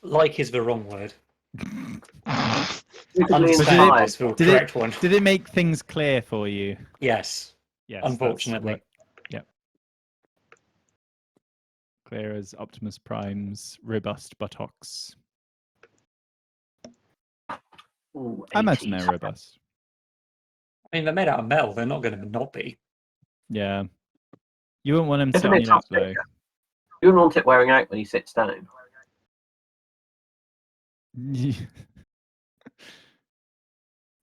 Like is the wrong word. Suitably Understand inspired. is the correct one. Did it make things clear for you? Yes. Yes. Unfortunately. Yep. Clear as Optimus Prime's robust buttocks. Ooh, I imagine 80s. they're robust. I mean, they're made out of metal. They're not going to not be. Yeah. You wouldn't want him It's a sitting on bit your lap, tough, though. You wouldn't want it wearing out when he sits down.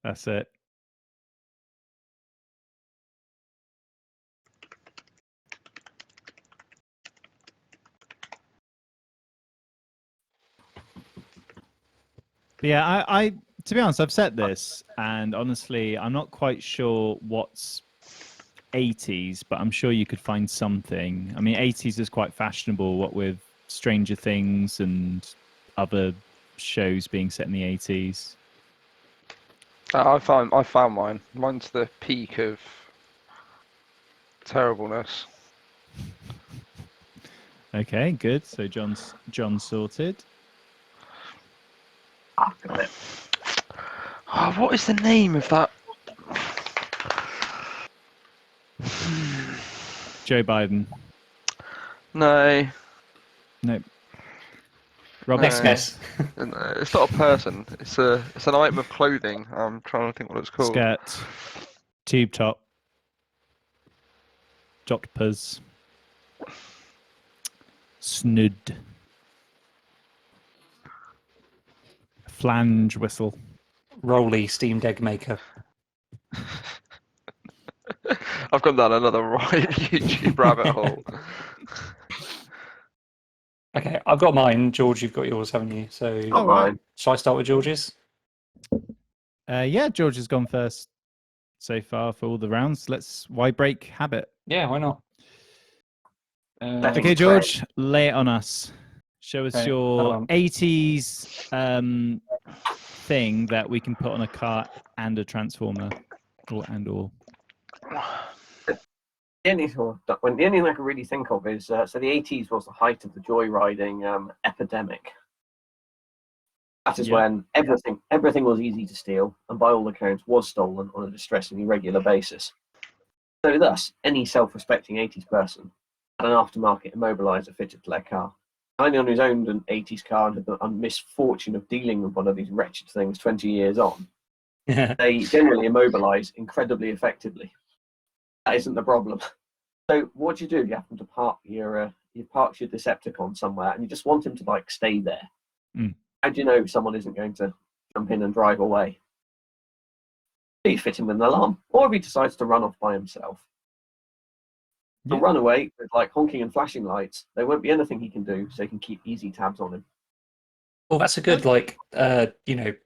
That's it. But yeah, I to be honest, I've set this, and honestly, I'm not quite sure what's 80s, but I'm sure you could find something. I mean, 80s is quite fashionable, what with Stranger Things and other shows being set in the 80s. I found mine. Mine's the peak of terribleness. Okay, good. So John's sorted. I've got it. Oh, what is the name of that? Joe Biden. No. Nope. Rob Next guess. No, it's not a person. It's an item of clothing. I'm trying to think what it's called. Skirt. Tube top. Jotpers. Snood. Flange whistle. Rolly steamed egg maker. I've gone down another right YouTube rabbit hole. Okay, I've got mine. George, you've got yours, haven't you? So, Got mine. shall I start with George's? Yeah, George has gone first so far for all the rounds. Why break habit? Yeah, why not? Okay, George, lay it on us. Show us Okay, your 80s thing that we can put on a car and a Transformer. Or. The only thing I can really think of is so the 80s was the height of the joyriding epidemic. That is when everything was easy to steal, and by all accounts was stolen on a distressingly regular basis. So thus, any self-respecting 80s person had an aftermarket immobiliser fitted to their car. Anyone who's owned an 80s car and had the misfortune of dealing with one of these wretched things 20 years on, they generally immobilise incredibly effectively. That isn't the problem. So what do? You happen to park your Decepticon somewhere, and you just want him to like stay there. How do you know someone isn't going to jump in and drive away? You fit him with an alarm, or if he decides to run off by himself, he'll run away with like honking and flashing lights. There won't be anything he can do, so he can keep easy tabs on him. Well, that's a good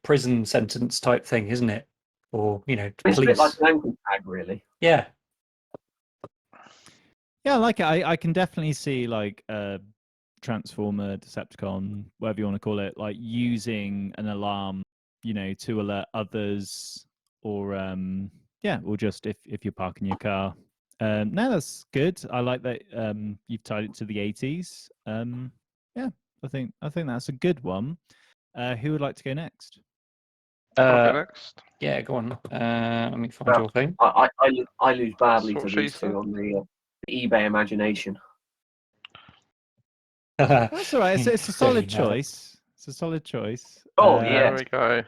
prison sentence type thing, isn't it? Or It's a bit like an ankle tag, really. Yeah. Yeah, I like it. I can definitely see like a Transformer, Decepticon, whatever you want to call it, like using an alarm, to alert others, or or just if you're parking your car. No, that's good. I like that you've tied it to the 80s. I think that's a good one. Who would like to go next? I'll go next. Yeah, go on. Let me find your thing. I lose badly to That's what these she two said. on the eBay imagination. That's all right. It's a solid choice. It's a solid choice. Oh, There yeah. we go.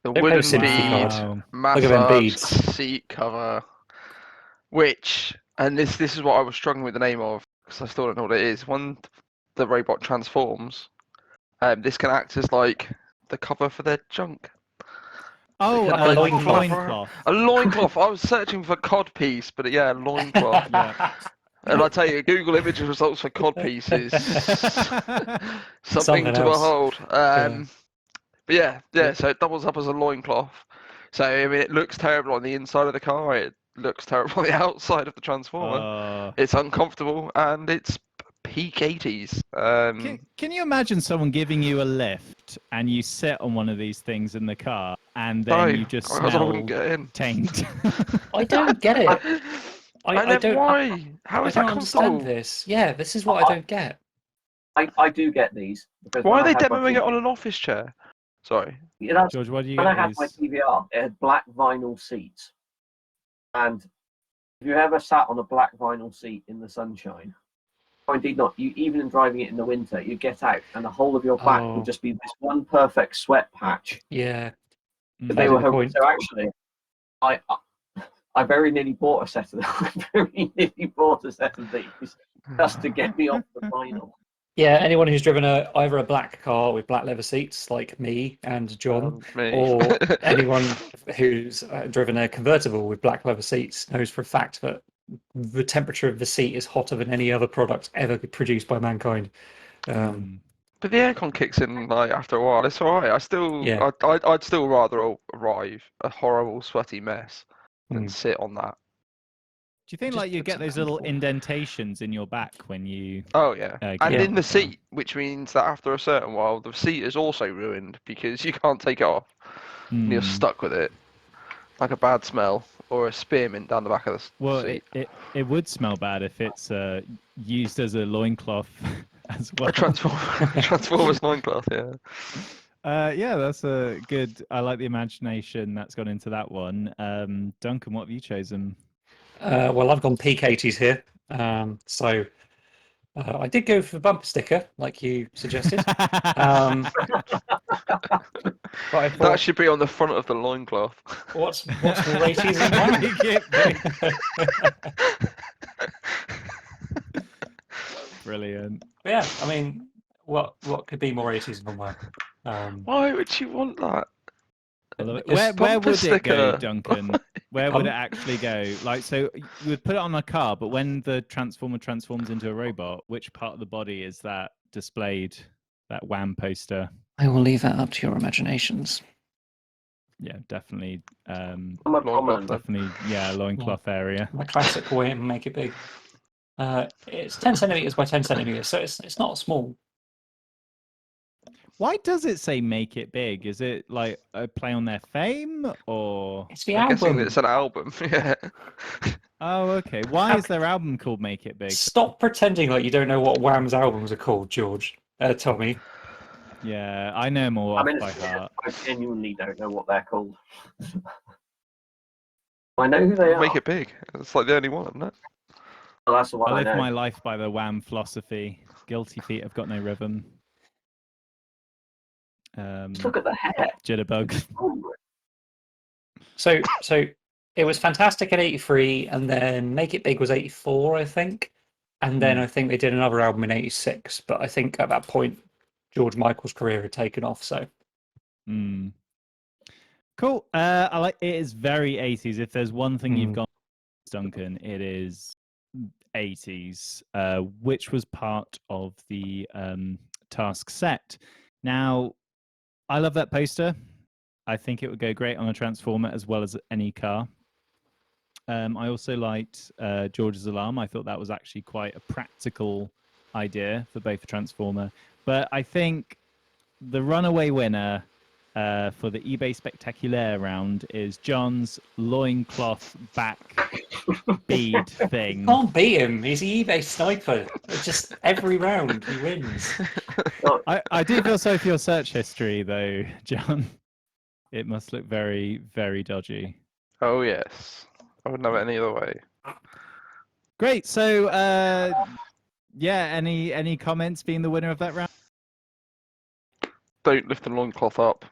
The Don't wooden post it, bead Wow. Look at them massage beads. seat cover, and this is what I was struggling with the name of because I still don't know what it is. When the robot transforms, this can act as like the cover for their junk. Oh, Like a loincloth. loincloth. A loincloth. I was searching for codpiece, but yeah, loincloth. Yeah. And I tell you, Google image results for codpiece is something Something to else. behold. But yeah, Yeah. so it doubles up as a loincloth. So, I mean, it looks terrible on the inside of the car. It looks terrible on the outside of the Transformer. It's uncomfortable, and it's peak 80s. Can you imagine someone giving you a lift and you sit on one of these things in the car and then you just I smell wouldn't get in. taint? I don't get it. I don't. Why? How is I that don't understand comfortable? this. Yeah, this is what I don't get. I do get these. Because Why are when they I had my demoing it on TV an office chair? Sorry. George, why do you when I get had my these? TVR, it had black vinyl seats. And if you ever sat on a black vinyl seat in the sunshine, or indeed not, even in driving it in the winter, you get out and the whole of your back would just be this one perfect sweat patch. Yeah. They were so actually, I very nearly bought a set of them. I very nearly bought a set of these just to get me off the vinyl. Yeah, anyone who's driven either a black car with black leather seats, like me and John, Me. or anyone who's driven a convertible with black leather seats knows for a fact that the temperature of the seat is hotter than any other product ever produced by mankind. But the aircon kicks in like after a while. It's all right. I'd still rather arrive a horrible sweaty mess than sit on that. Do you think like you get those little indentations in your back when you? Oh yeah, get and out in the of car? seat, which means that after a certain while, the seat is also ruined because you can't take it off, and you're stuck with it, like a bad smell or a spearmint down the back of the seat. It would smell bad if it's used as a loincloth as well. A Transformers loincloth, yeah. Yeah, that's a good. I like the imagination that's gone into that one. Duncan, what have you chosen? Well, I've gone peak 80s here. So I did go for the bumper sticker, like you suggested. But I thought, That should be on the front of the loincloth. what's more 80s than that? Brilliant. Yeah, I mean, what could be more 80s than that? Why would you want that? Where would it go, sticker. Duncan? Where would it actually go? Like, so you would put it on a car, but when the Transformer transforms into a robot, which part of the body is that displayed? That Wham poster. I will leave that up to your imaginations. Yeah, definitely. Definitely, loincloth area. My classic way and make it big. It's 10 centimeters by 10 centimeters, so it's not small. Why does it say make it big? Is it like a play on their fame, or? It's the I'm guessing album. it's an album. Yeah. Oh, okay. Why is their album called Make It Big? Stop pretending like you don't know what Wham's albums are called, George. Tommy. Yeah, I know them all I off mean, by heart. I genuinely don't know what they're called. I know who they are. Make it big. It's like the only one, isn't it? Well, that's the one I I live know. my life by the Wham philosophy. Guilty feet have got no rhythm. Just look at the hair. Jitterbug. So it was fantastic at 83, and then Make It Big was 84, I think. And then I think they did another album in 86. But I think at that point, George Michael's career had taken off. So Cool. I like it. Is very 80s. If there's one thing you've got, Duncan, it is 80s, which was part of the task set. Now, I love that poster. I think it would go great on a Transformer as well as any car. I also liked George's Alarm. I thought that was actually quite a practical idea for both a Transformer. But I think the runaway winner for the eBay Spectaculaire round is John's loincloth back bead thing. can't beat him. He's the eBay sniper. It's just every round he wins. I do feel sorry for your search history, though, John. It must look very, very dodgy. Oh yes. I wouldn't have it any other way. Great. So, yeah, any comments being the winner of that round? Don't lift the loincloth up.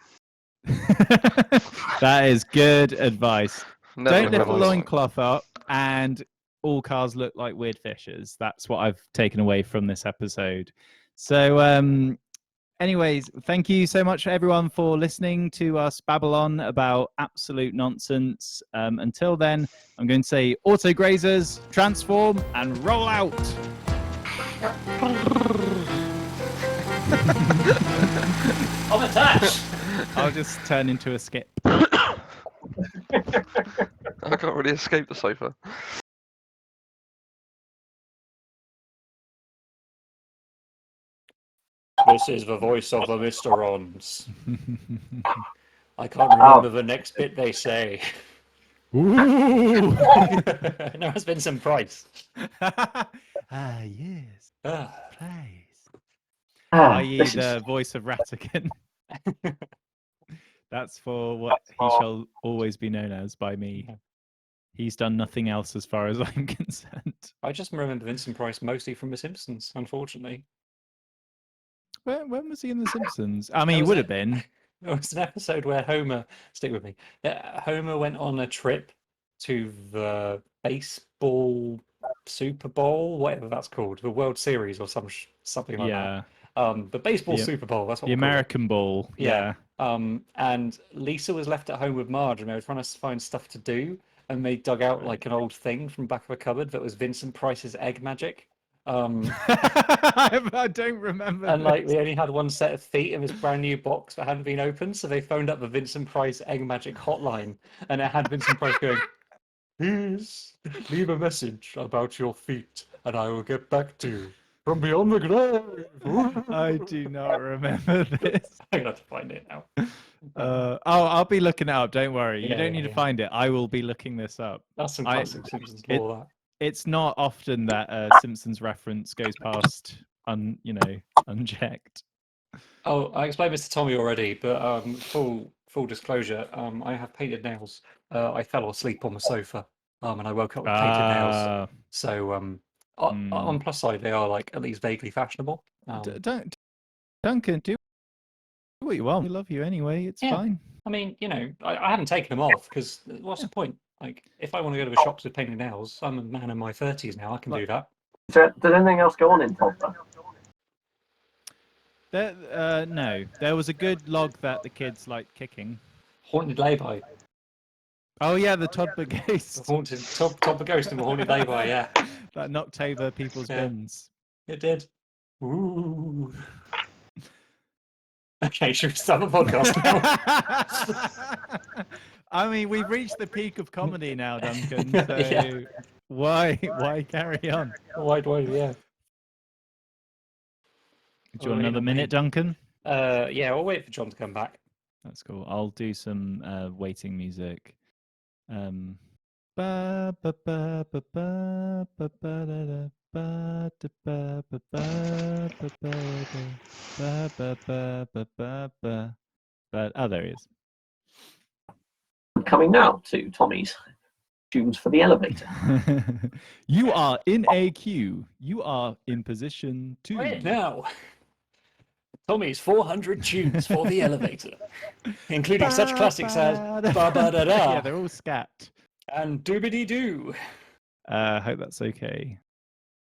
That is good advice. Never Don't lift lift the loincloth. loincloth up, and all cars look like weird fishes. That's what I've taken away from this episode. So, anyways, thank you so much, everyone, for listening to us babble on about absolute nonsense. Until then, I'm going to say Autograzers, transform, and roll out. I'm attached. I'll just turn into a skip. I can't really escape the sofa. This is the voice of the Mr. Ons. I can't remember the next bit they say. Ooh. No, it's Vincent Price. Yes. Ah. Please. Ah, I.e. this the is- voice of Ratigan. That's for what he shall always be known as by me. He's done nothing else as far as I'm concerned. I just remember Vincent Price mostly from The Simpsons, unfortunately. When was he in The Simpsons? I mean, There he was would a- have been. There was an episode where Homer, stick with me, Homer went on a trip to the baseball Super Bowl, whatever that's called, the World Series or something like Yeah. that. The baseball The- Super Bowl, that's what The we'll call it. American Ball. Yeah. Yeah. And Lisa was left at home with Marge, and they were trying to find stuff to do, and they dug out like an old thing from the back of a cupboard that was Vincent Price's egg magic. I don't remember. And like this. they only had one set of feet in this brand new box that hadn't been opened, so they phoned up the Vincent Price egg magic hotline, and it had Vincent Price going, "Please leave a message about your feet, and I will get back to you from beyond the grave." I do not remember this. I'm gonna have to find it now. I'll be looking it up. Don't worry. You Yeah, don't yeah, need to yeah. find it. I will be looking this up. That's some I- classic Simpsons lore. It's not often that a Simpsons reference goes past unchecked. Oh, I explained this to Tommy already, but full disclosure, I have painted nails. I fell asleep on the sofa, and I woke up with painted nails. Ah, So on plus side, they are like at least vaguely fashionable. don't, Duncan, do what you want. We love you anyway. It's Yeah. fine. I mean, I haven't taken them off because what's the point? Like, if I want to go to the shops with painted nails, I'm a man in my 30s now. I can do that. Did anything else go on in Toddler? No, there was a good log that the kids liked kicking. Haunted lay-by. Oh yeah, the Toddler Ghost. Haunted top of ghost and the haunted lay-by. Yeah, That knocked over people's Yeah. bins. it did. Ooh. Okay, should we start the podcast now? I mean, we've reached the peak of comedy now, Duncan. So Yeah. why carry on? Wide, yeah. Do you want another minute, Duncan? Yeah, I'll wait for John to come back. That's cool. I'll do some waiting music. Ba ba ba ba ba ba ba da da ba da ba ba ba ba ba ba ba ba ba ba. But oh, there he is. Coming now to Tommy's tunes for the elevator. You are in a queue. You are in position 2. Right now, Tommy's 400 tunes for the elevator, including such classics as Ba Ba Da Da Yeah, they're all scat. and Doobity Doo. I hope that's okay.